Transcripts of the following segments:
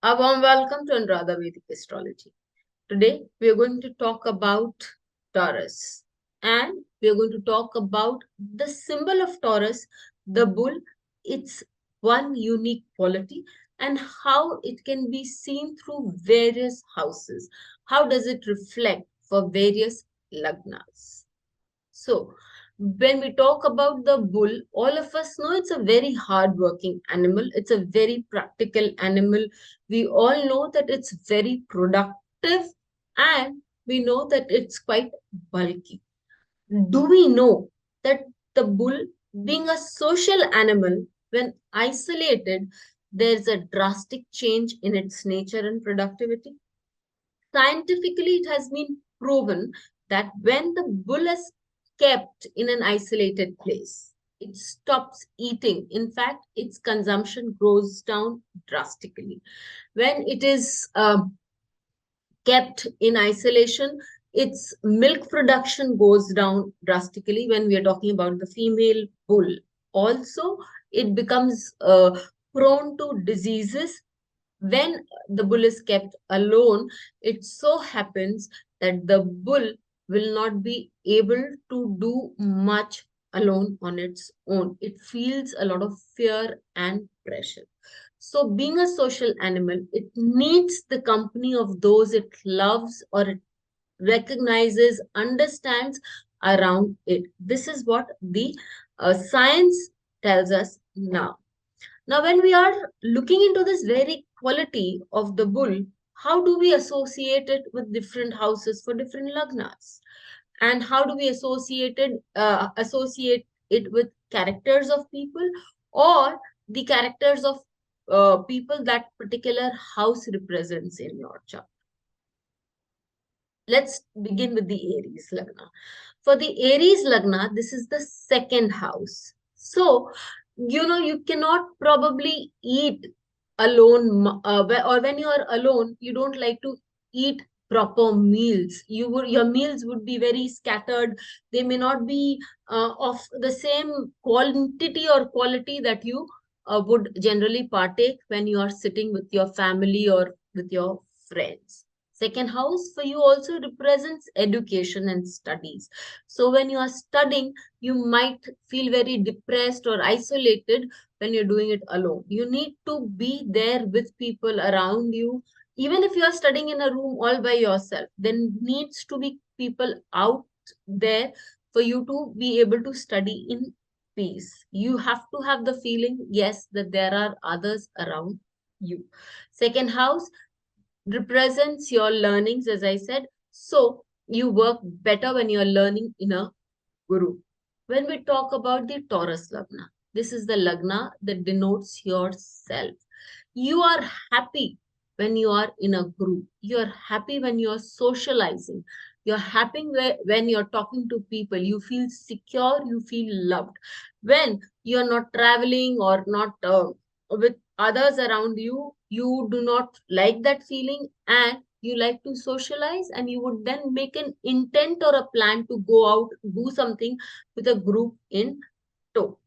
A warm welcome to Anuradha Vedic Astrology. Today we are going to talk about Taurus, and we are going to talk about the symbol of Taurus, the bull, its one unique quality, and how it can be seen through various houses. How does it reflect for various lagnas? So, when we talk about the bull, all of us know it's a very hard-working animal. It's a very practical animal. We all know that it's very productive, and we know that it's quite bulky. Do we know that the bull, being a social animal, when isolated, there's a drastic change in its nature and productivity? Scientifically, it has been proven that when the bull is kept in an isolated place, it stops eating. In fact, its consumption goes down drastically. When it is kept in isolation, its milk production goes down drastically when we are talking about the female bull. Also, it becomes prone to diseases when the bull is kept alone. It so happens that the bull will not be able to do much alone on its own. It feels a lot of fear and pressure. So, being a social animal, it needs the company of those it loves or it recognizes, understands around it. This is what the science tells us now. Now, when we are looking into this very quality of the bull, how do we associate it with different houses for different lagnas? And how do we associate it with characters of people or the characters of people that particular house represents in your chart? Let's begin with the Aries Lagna. For the Aries Lagna, this is the second house. So, you cannot probably eat alone, or when you are alone, you don't like to eat proper meals. Your meals would be very scattered. They may not be of the same quantity or quality that you would generally partake when you are sitting with your family or with your friends. Second house for you also represents education and studies. So when you are studying, you might feel very depressed or isolated when you're doing it alone. You need to be there with people around you. Even if you are studying in a room all by yourself, then needs to be people out there for you to be able to study in peace. You have to have the feeling, yes, that there are others around you. Second house represents your learnings, as I said. So you work better when you're learning in a guru. When we talk about the Taurus Lagna, this is the Lagna that denotes yourself. You are happy when you are in a group. You are happy when you are socializing. You're happy when you're talking to people. You feel secure. You feel loved. When you're not traveling or not with others around you, you do not like that feeling and you like to socialize, and you would then make an intent or a plan to go out, do something with a group in tow.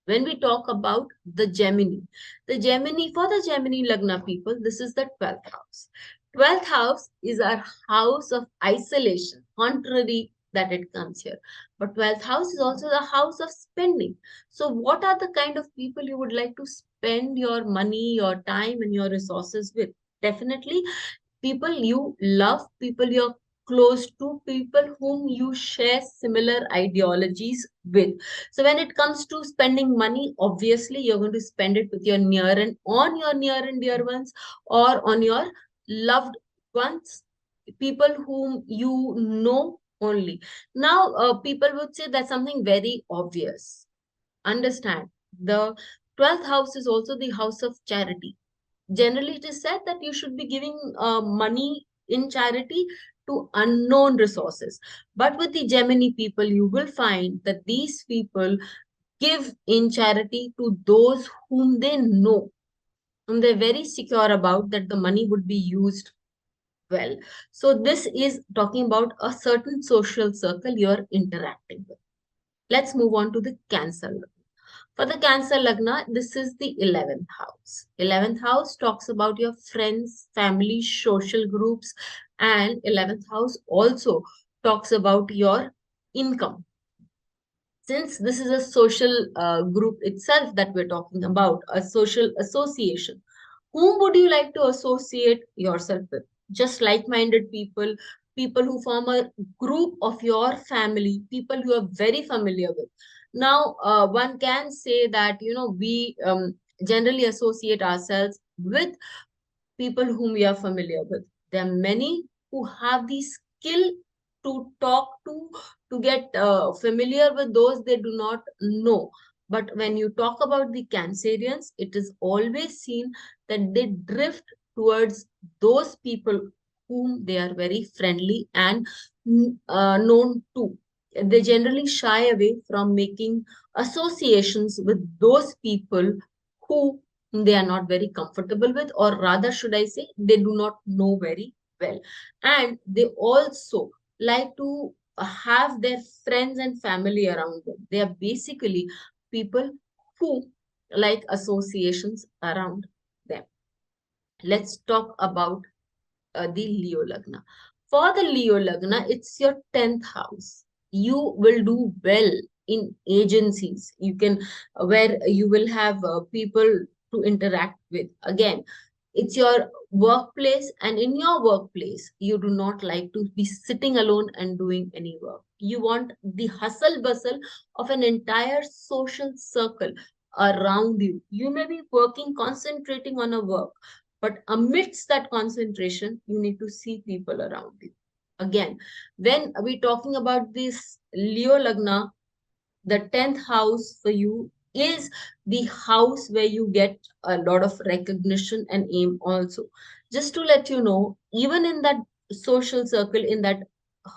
When we talk about the Gemini for the Gemini Lagna people, this is the 12th house. 12th house is our house of isolation, contrary that it comes here. But 12th house is also the house of spending. So, what are the kind of people you would like to spend your money, your time, and your resources with? Definitely people you love, people you're close to, people whom you share similar ideologies with. So when it comes to spending money, obviously you're going to spend it with your near and on your near and dear ones or on your loved ones, people whom you know only. Now, people would say that's something very obvious. Understand, the 12th house is also the house of charity. Generally, it is said that you should be giving money in charity to unknown resources. But with the Gemini people, you will find that these people give in charity to those whom they know, whom they're very secure about that the money would be used well. So, this is talking about a certain social circle you're interacting with. Let's move on to the Cancer. For the Cancer Lagna, this is the 11th house. 11th house talks about your friends, family, social groups, and 11th house also talks about your income. Since this is a social group itself that we're talking about, a social association, whom would you like to associate yourself with? Just like-minded people, people who form a group of your family, people you are very familiar with. Now, one can say that, we generally associate ourselves with people whom we are familiar with. There are many who have the skill to talk to get familiar with those they do not know. But when you talk about the Cancerians, it is always seen that they drift towards those people whom they are very friendly and known to. They generally shy away from making associations with those people who they are not very comfortable with, or rather should I say they do not know very well. And they also like to have their friends and family around them. They are basically people who like associations around them. Let's talk about the Leo Lagna. For the Leo Lagna, it's your 10th house. You will do well in agencies. You can, where you will have people to interact with. Again, it's your workplace, and in your workplace, you do not like to be sitting alone and doing any work. You want the hustle bustle of an entire social circle around you. You may be working, concentrating on a work, but amidst that concentration, you need to see people around you. Again, when we're talking about this Leo Lagna, the 10th house for you is the house where you get a lot of recognition and aim also. Just to let you know, even in that social circle, in that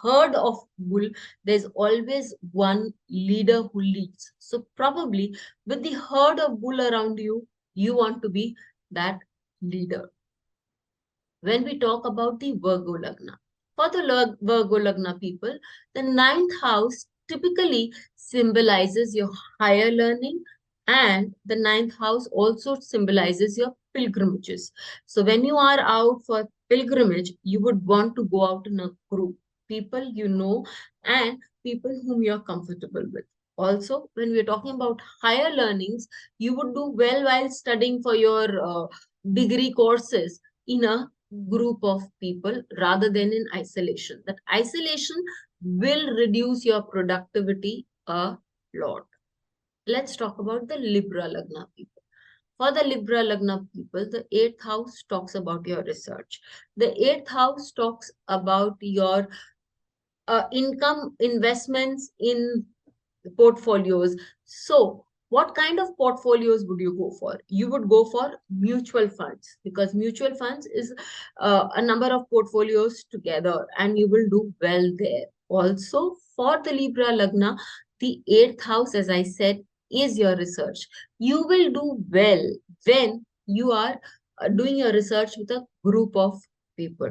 herd of bull, there's always one leader who leads. So probably with the herd of bull around you, you want to be that leader. When we talk about the Virgo Lagna, for the Virgo Lagna people, the ninth house typically symbolizes your higher learning, and the ninth house also symbolizes your pilgrimages. So when you are out for pilgrimage, you would want to go out in a group, people you know, and people whom you're comfortable with. Also, when we're talking about higher learnings, you would do well while studying for your degree courses in a group of people rather than in isolation. That isolation will reduce your productivity a lot. Let's talk about the Libra Lagna people. For the Libra Lagna people, the 8th house talks about your research. The 8th house talks about your income, investments in portfolios. So, what kind of portfolios would you go for? You would go for mutual funds, because mutual funds is a number of portfolios together and you will do well there. Also, for the Libra Lagna, the 8th house, as I said, is your research. You will do well when you are doing your research with a group of people.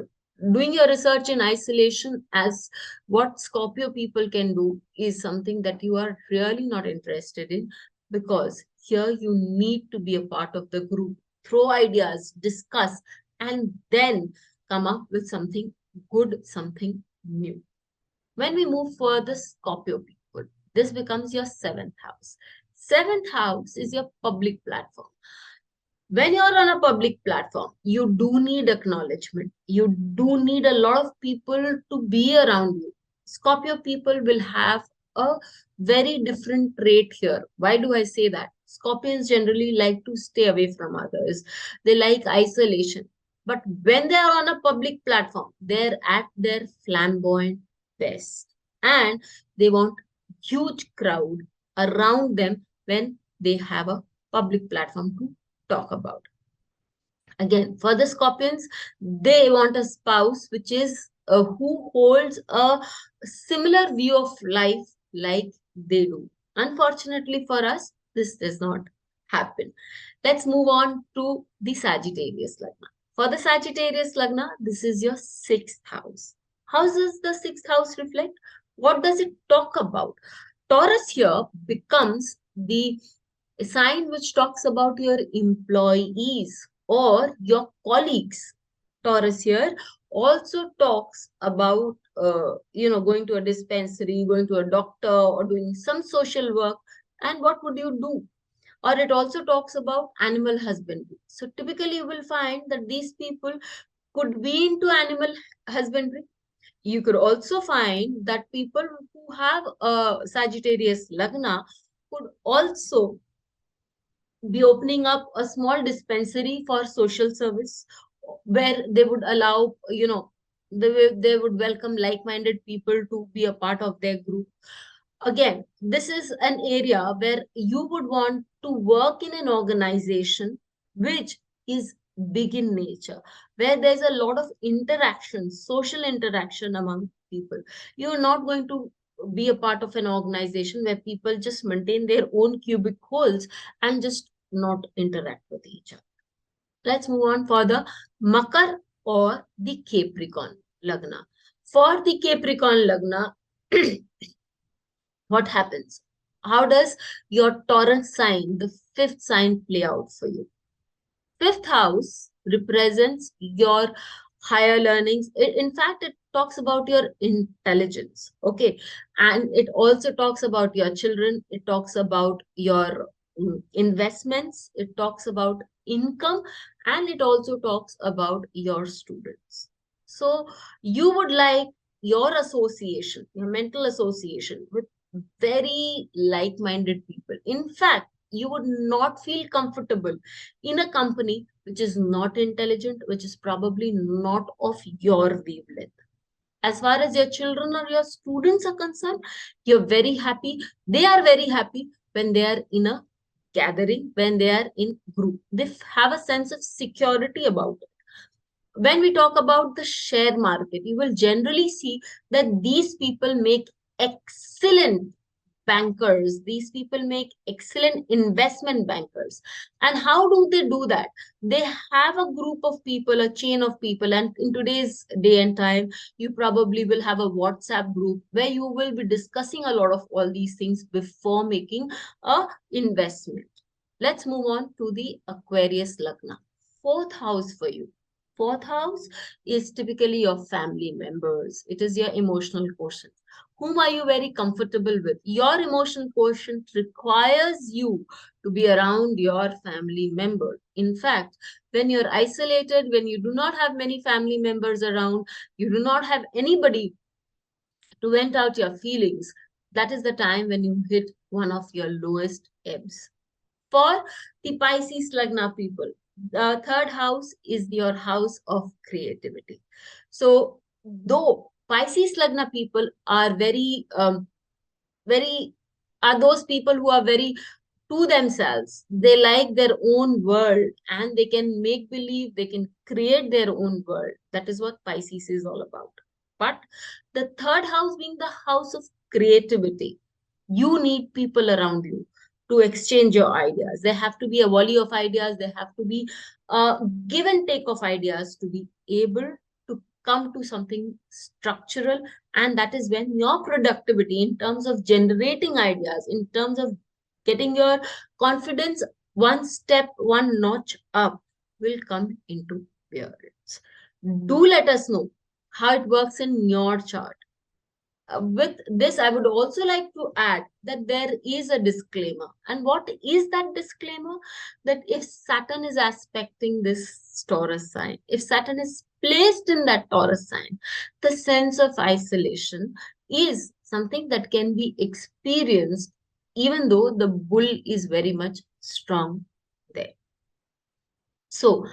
Doing your research in isolation, as what Scorpio people can do, is something that you are really not interested in, because here you need to be a part of the group, throw ideas, discuss, and then come up with something good, something new. When we move further, Scorpio people, this becomes your 7th house. 7th house is your public platform. When you're on a public platform, you do need acknowledgement. You do need a lot of people to be around you. Scorpio people will have a very different trait here. Why do I say that? Scorpions generally like to stay away from others. They like isolation. But when they are on a public platform, they're at their flamboyant best. And they want huge crowd around them when they have a public platform to talk about. Again, for the Scorpions, they want a spouse which is who holds a similar view of life like they do. Unfortunately for us, this does not happen. Let's move on to the Sagittarius Lagna. For the Sagittarius Lagna, this is your 6th house. How does the 6th house reflect? What does it talk about? Taurus here becomes the A sign which talks about your employees or your colleagues. Taurus here also talks about, going to a dispensary, going to a doctor, or doing some social work. And what would you do? Or it also talks about animal husbandry. So typically you will find that these people could be into animal husbandry. You could also find that people who have a Sagittarius Lagna could also be opening up a small dispensary for social service, where they would allow, they would welcome like-minded people to be a part of their group. Again, this is an area where you would want to work in an organization which is big in nature, where there's a lot of interaction, social interaction among people. You're not going to be a part of an organization where people just maintain their own cubic holes and just not interact with each other. Let's move on for the Makar or the Capricorn Lagna. For the Capricorn Lagna, what happens? How does your Taurus sign, the fifth sign, play out for you? Fifth house represents your higher learnings. In fact, it talks about your intelligence. Okay. And it also talks about your children. It talks about your investments. It talks about income. And it also talks about your students. So you would like your association, your mental association with very like-minded people. In fact, you would not feel comfortable in a company which is not intelligent, which is probably not of your wavelength. As far as your children or your students are concerned, you're very happy. They are very happy when they are in a gathering, when they are in group. They have a sense of security about it. When we talk about the share market, you will generally see that these people make excellent bankers. These people make excellent investment bankers. And how do they do that? They have a group of people, a chain of people. And in today's day and time, you probably will have a WhatsApp group where you will be discussing a lot of all these things before making a investment. Let's move on to the Aquarius Lagna. Fourth house for you. Fourth house is typically your family members. It is your emotional quotient. Whom are you very comfortable with? Your emotional quotient requires you to be around your family member. In fact, when you're isolated, when you do not have many family members around, you do not have anybody to vent out your feelings, that is the time when you hit one of your lowest ebbs. For the Pisces Lagna people, the third house is your house of creativity. So, though Pisces Lagna people are very, are those people who are very to themselves. They like their own world and they can make believe, they can create their own world. That is what Pisces is all about. But the third house being the house of creativity, you need people around you to exchange your ideas. There have to be a volley of ideas. There have to be a give and take of ideas to be able to come to something structural. And that is when your productivity in terms of generating ideas, in terms of getting your confidence one step, one notch up, will come into appearance. Do let us know how it works in your chart. With this, I would also like to add that there is a disclaimer. And what is that disclaimer? That if Saturn is aspecting this Taurus sign, if Saturn is placed in that Taurus sign, the sense of isolation is something that can be experienced even though the bull is very much strong there. So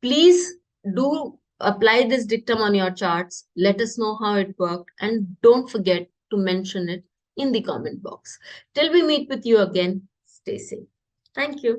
please do apply this dictum on your charts. Let us know how it worked and don't forget to mention it in the comment box. Till we meet with you again, stay safe. Thank you.